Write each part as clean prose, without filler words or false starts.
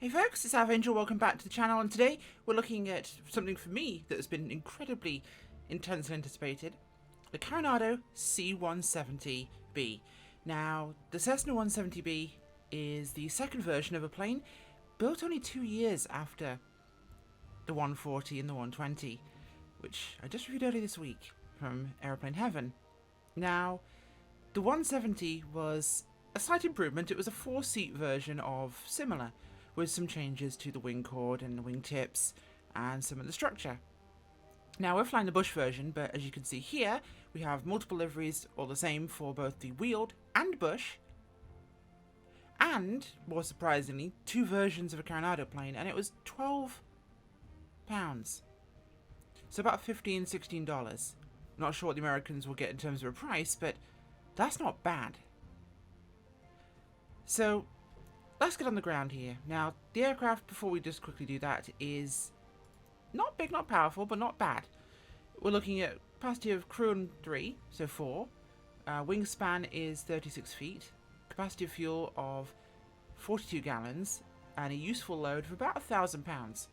Hey folks, it's Angel. Welcome back to the channel, and today we're looking at something for me that has been incredibly intense and anticipated. The Carenado C170B. Now, the Cessna 170B is the second version of a plane built only 2 years after the 140 and the 120, which I just reviewed earlier this week from Aeroplane Heaven. Now, the 170 was a slight improvement. It was a 4-seat version of similar, with some changes to the wing chord and the wing tips and some of the structure. Now we're flying the bush version, but as you can see here, we have multiple liveries all the same for both the wheeled and bush, and more surprisingly, 2 versions of a Carenado plane, and it was £12. So about $15, $16. Not sure what the Americans will get in terms of a price, but that's not bad. So let's get on the ground here. Now, the aircraft, before we just quickly do that, is not big, not powerful, but not bad. We're looking at capacity of crew and 3, so 4. Wingspan is 36 feet. Capacity of fuel of 42 gallons. And a useful load of about 1,000 pounds.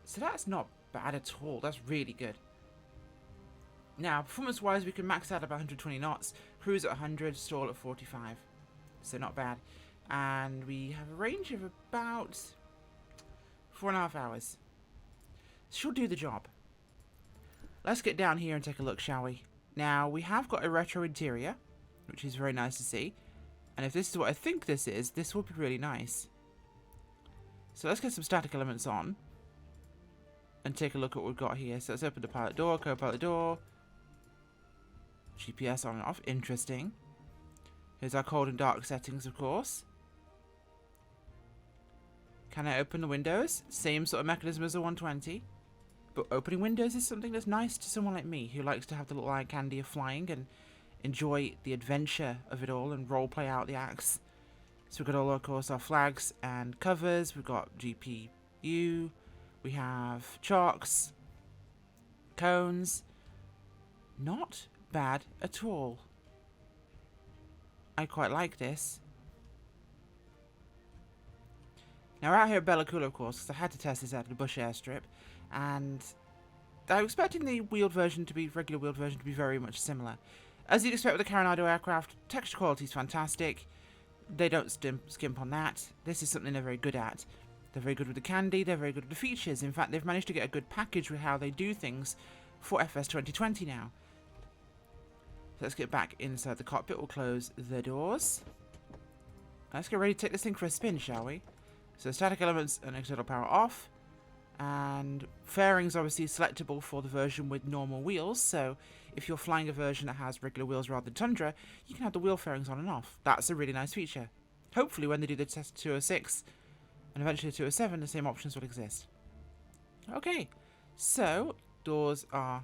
So that's not bad at all. That's really good. Now, performance-wise, we can max out about 120 knots. Cruise at 100, stall at 45. So not bad. And we have a range of about 4.5 hours. Should do the job. Let's get down here and take a look, shall we? Now, we have got a retro interior, which is very nice to see. And if this is what I think this is, this will be really nice. So let's get some static elements on and take a look at what we've got here. So let's open the pilot door, co-pilot door. GPS on and off. Interesting. Here's our cold and dark settings, of course. Can I open the windows? Same sort of mechanism as the 120. But opening windows is something that's nice to someone like me, who likes to have the little eye candy of flying and enjoy the adventure of it all and role play out the acts. So we've got all, of course, our flags and covers. We've got GPU. We have chocks. Cones. Not bad at all. I quite like this. Now we're out here at Bella Coola, of course, because I had to test this out at the Bush airstrip, and I'm expecting the wheeled version to be, regular wheeled version to be very much similar. As you'd expect with the Carenado aircraft, texture quality is fantastic. They don't skimp on that. This is something they're very good at. They're very good with the candy, they're very good with the features. In fact, they've managed to get a good package with how they do things for FS 2020 now. So let's get back inside the cockpit. We'll close the doors. Let's get ready to take this thing for a spin, shall we? So static elements and external power off. And fairings obviously selectable for the version with normal wheels. So if you're flying a version that has regular wheels rather than Tundra, you can have the wheel fairings on and off. That's a really nice feature. Hopefully when they do the test 206 and eventually 207, the same options will exist. Okay, so doors are...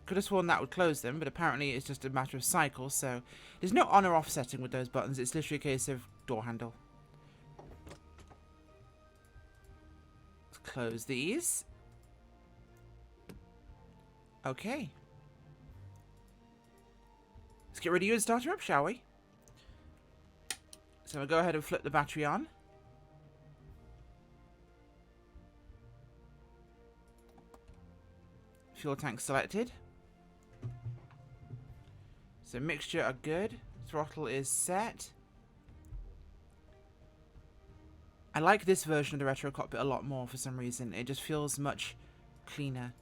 Could have sworn that would close them, but apparently it's just a matter of cycles, so there's no on or off setting with those buttons. It's literally a case of door handle. Let's close these. Okay. Let's get rid of you and start her up, shall we? So we'll go ahead and flip the battery on. Fuel tank selected. So mixture are good. Throttle is set. I like this version of the retro cockpit a lot more for some reason. It just feels much cleaner.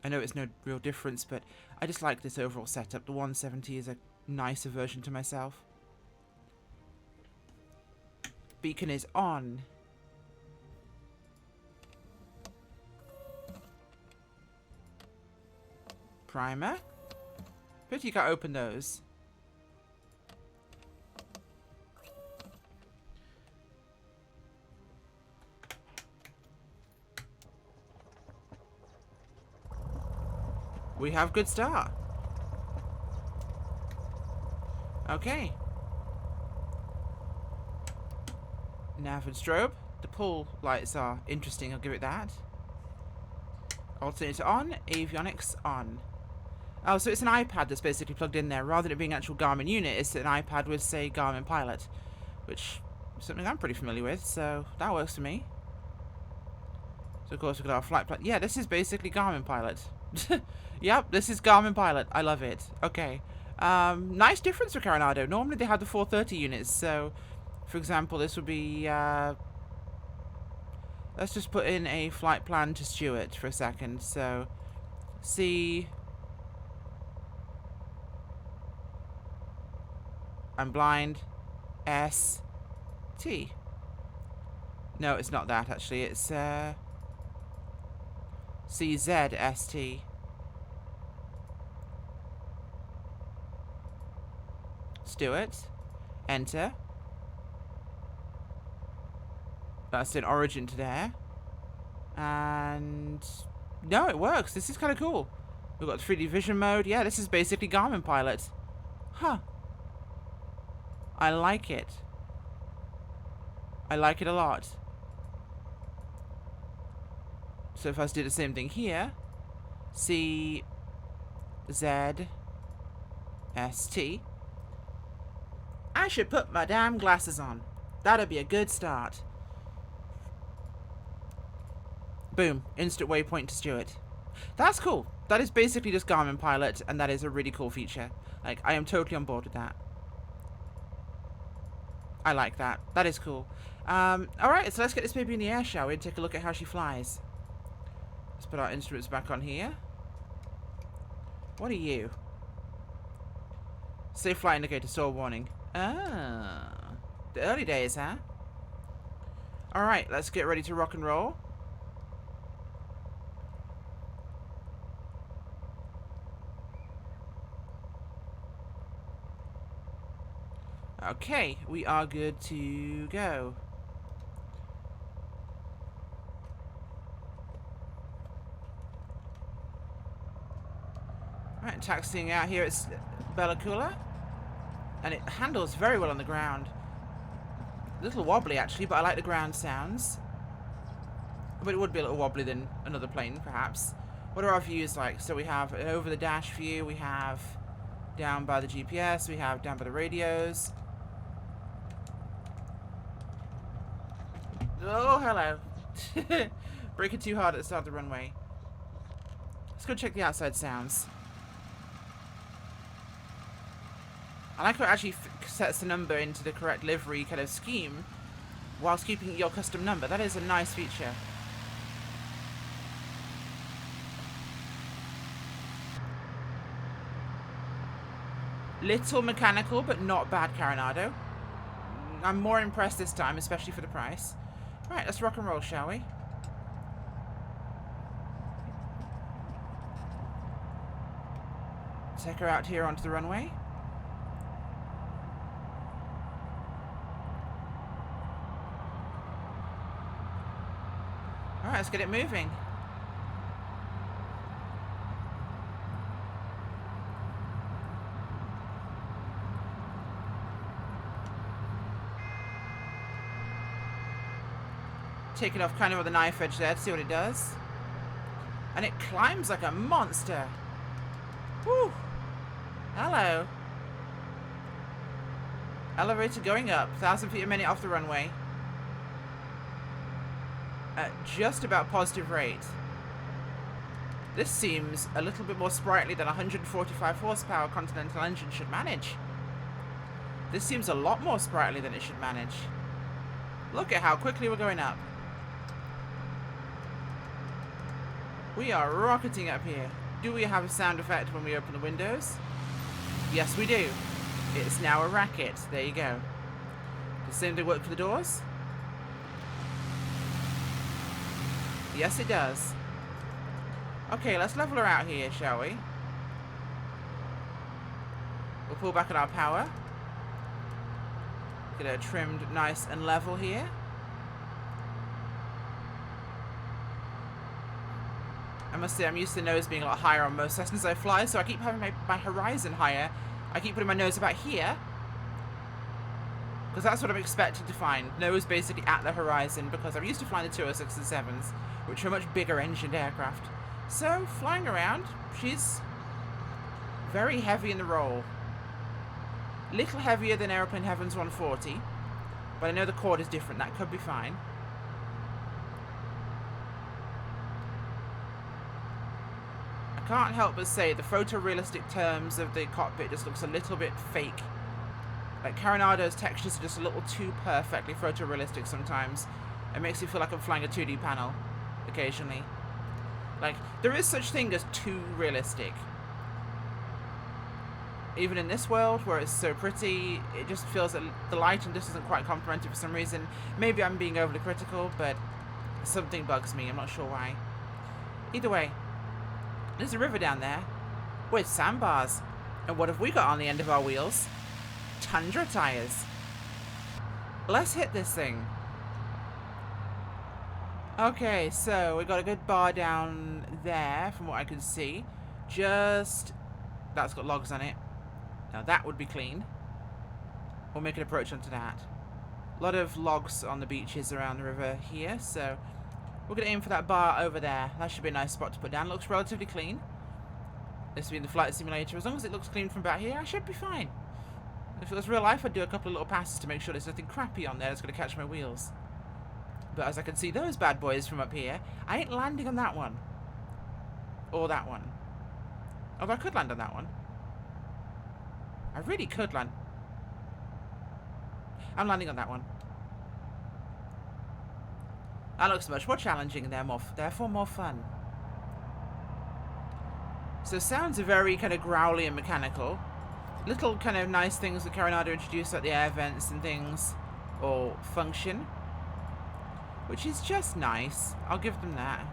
I know it's no real difference, but I just like this overall setup. The 170 is a nicer version to myself. Beacon is on. Primer. But you can't open those. We have good start. Okay. Nav and strobe. The pull lights are interesting, I'll give it that. Alternator on, avionics on. Oh, so it's an iPad that's basically plugged in there. Rather than it being an actual Garmin unit, it's an iPad with, say, Garmin Pilot. Which is something I'm pretty familiar with, so that works for me. So, of course, we've got our flight plan. Yeah, this is basically Garmin Pilot. Yep, this is Garmin Pilot. I love it. Okay. Nice difference for Carenado. Normally they have the 430 units, so, for example, this would be, let's just put in a flight plan to Stuart for a second. So, C... I'm blind. S... T. No, it's not that, actually. It's, CZST. Stuart. Enter. That's an origin to there. And... no, it works. This is kind of cool. We've got 3D vision mode. Yeah, this is basically Garmin Pilot. Huh. I like it. I like it a lot. So if I was to do the same thing here, C, Z, S, T. I should put my damn glasses on. That'd be a good start. Boom. Instant waypoint to Stuart. That's cool. That is basically just Garmin Pilot, and that is a really cool feature. Like, I am totally on board with that. I like that. That is cool. Alright, so let's get this baby in the air, shall we? And take a look at how she flies. Let's put our instruments back on here. What are you? Safe flight indicator, saw warning. Ah. The early days, huh? Alright, let's get ready to rock and roll. Okay, we are good to go. Alright, taxiing out here, it's Bellacoola. And it handles very well on the ground. A little wobbly, actually, but I like the ground sounds. But it would be a little wobbly than another plane, perhaps. What are our views like? So we have an over-the-dash view, we have down by the GPS, we have down by the radios. Oh, hello. Braking too hard at the start of the runway. Let's go check the outside sounds. I like how it actually sets the number into the correct livery kind of scheme whilst keeping your custom number. That is a nice feature. Little mechanical, but not bad, Carenado. I'm more impressed this time, especially for the price. Right, let's rock and roll, shall we? Take her out here onto the runway. Alright, let's get it moving. Take it off kind of with a knife edge there to see what it does. And it climbs like a monster. Woo! Hello. Elevator going up. 1,000 feet a minute off the runway. At just about positive rate. This seems a little bit more sprightly than 145 horsepower Continental engine should manage. This seems a lot more sprightly than it should manage. Look at how quickly we're going up. We are rocketing up here. Do we have a sound effect when we open the windows? Yes, we do. It's now a racket. There you go. Does the same thing work for the doors? Yes, it does. Okay, let's level her out here, shall we? We'll pull back on our power. Get her trimmed nice and level here. I must say, I'm used to the nose being a lot higher on most Cessnas I fly, so I keep having my horizon higher. I keep putting my nose about here. Because that's what I'm expecting to find. Nose basically at the horizon, because I'm used to flying the 206s and 7s, which are much bigger engined aircraft. So, flying around, she's Very heavy in the roll. Little heavier than Aeroplane Heaven's 140. But I know the chord is different. That could be fine. I can't help but say the photorealistic terms of the cockpit just looks a little bit fake. Like Carenado's textures are just a little too perfectly photorealistic sometimes. It makes me feel like I'm flying a 2D panel occasionally. Like, there is such thing as too realistic. Even in this world where it's so pretty, it just feels that the lighting just isn't quite complementary for some reason. Maybe I'm being overly critical, but something bugs me. I'm not sure why. Either way, there's a river down there with sandbars. And what have we got on the end of our wheels? Tundra tires. Let's hit this thing. Okay, so we got a good bar down there from what I can see. Just... that's got logs on it. Now that would be clean. We'll make an approach onto that. A lot of logs on the beaches around the river here, so we're going to aim for that bar over there. That should be a nice spot to put down. Looks relatively clean. This will be in the flight simulator. As long as it looks clean from about here, I should be fine. If it was real life, I'd do a couple of little passes to make sure there's nothing crappy on there that's going to catch my wheels. But as I can see those bad boys from up here, I ain't landing on that one. Or that one. Although I could land on that one. I really could land. I'm landing on that one. That looks much more challenging and therefore more fun. So sounds are very kind of growly and mechanical. Little kind of nice things that Carenado introduced, like the air vents and things, or function, which is just nice. I'll give them that.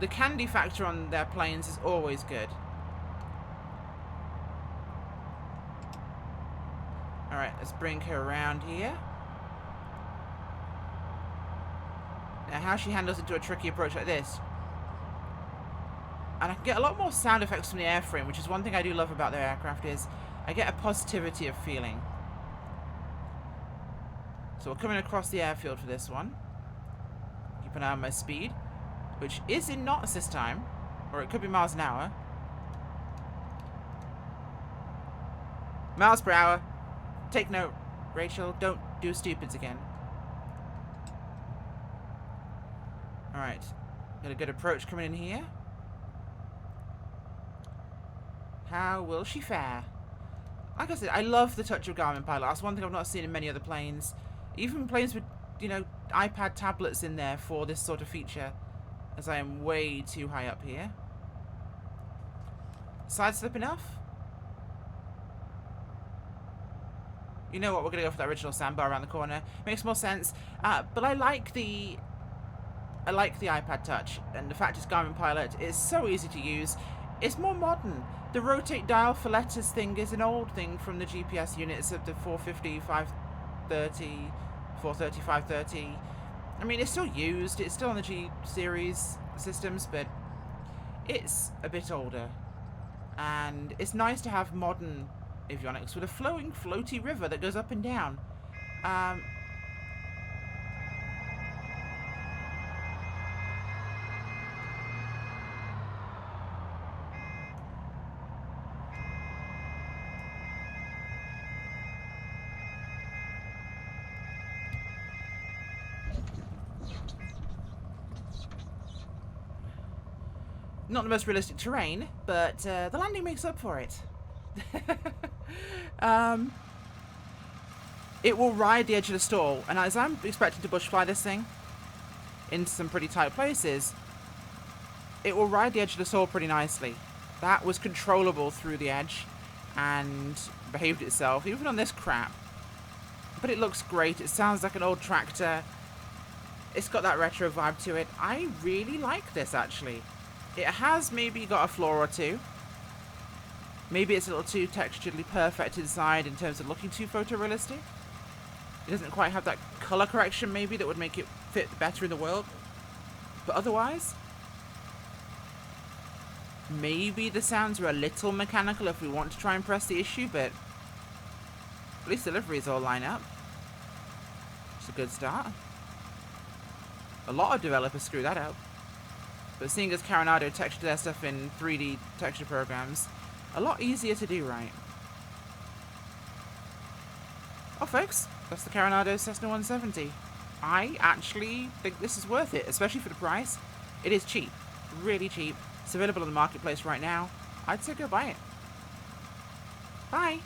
The candy factor on their planes is always good. Alright, let's bring her around here. Now, how she handles into a tricky approach like this. And I can get a lot more sound effects from the airframe, which is one thing I do love about their aircraft, is I get a positivity of feeling. So we're coming across the airfield for this one. Keep an eye on my speed, which is in knots this time, or it could be miles an hour. Miles per hour. Take note, Rachel. Don't do stupids again. Alright. Got a good approach coming in here. How will she fare? Like I said, I love the touch of Garmin Pilot. That's one thing I've not seen in many other planes. Even planes with, you know, iPad tablets in there for this sort of feature. As I am way too high up here. Side slip enough? You know what, we're going to go for that original sandbar around the corner. Makes more sense. But I like the iPad Touch. And the fact it's Garmin Pilot is so easy to use. It's more modern. The rotate dial for letters thing is an old thing from the GPS units of the 450, 530, 430, 530. I mean, it's still used. It's still on the G series systems, but it's a bit older. And it's nice to have modern avionics with a flowing, floaty river that goes up and down. Not the most realistic terrain, but the landing makes up for it. It will ride the edge of the stall, and as I'm expecting to bush fly this thing into some pretty tight places, it will ride the edge of the stall pretty nicely. That was controllable through the edge and behaved itself, even on this crap. But it looks great. It sounds like an old tractor. It's got that retro vibe to it. I really like this, actually. It has maybe got a flaw or two. Maybe it's a little too texturally perfect inside in terms of looking too photorealistic. It doesn't quite have that color correction maybe that would make it fit better in the world. But otherwise, maybe the sounds are a little mechanical if we want to try and press the issue, but at least the liveries all line up. It's a good start. A lot of developers screw that up. But seeing as Carenado textured their stuff in 3D texture programs, a lot easier to do right. Oh, folks, that's the Carenado Cessna 170. I actually think this is worth it, especially for the price. It is cheap, really cheap. It's available on the marketplace right now. I'd say go buy it. Bye!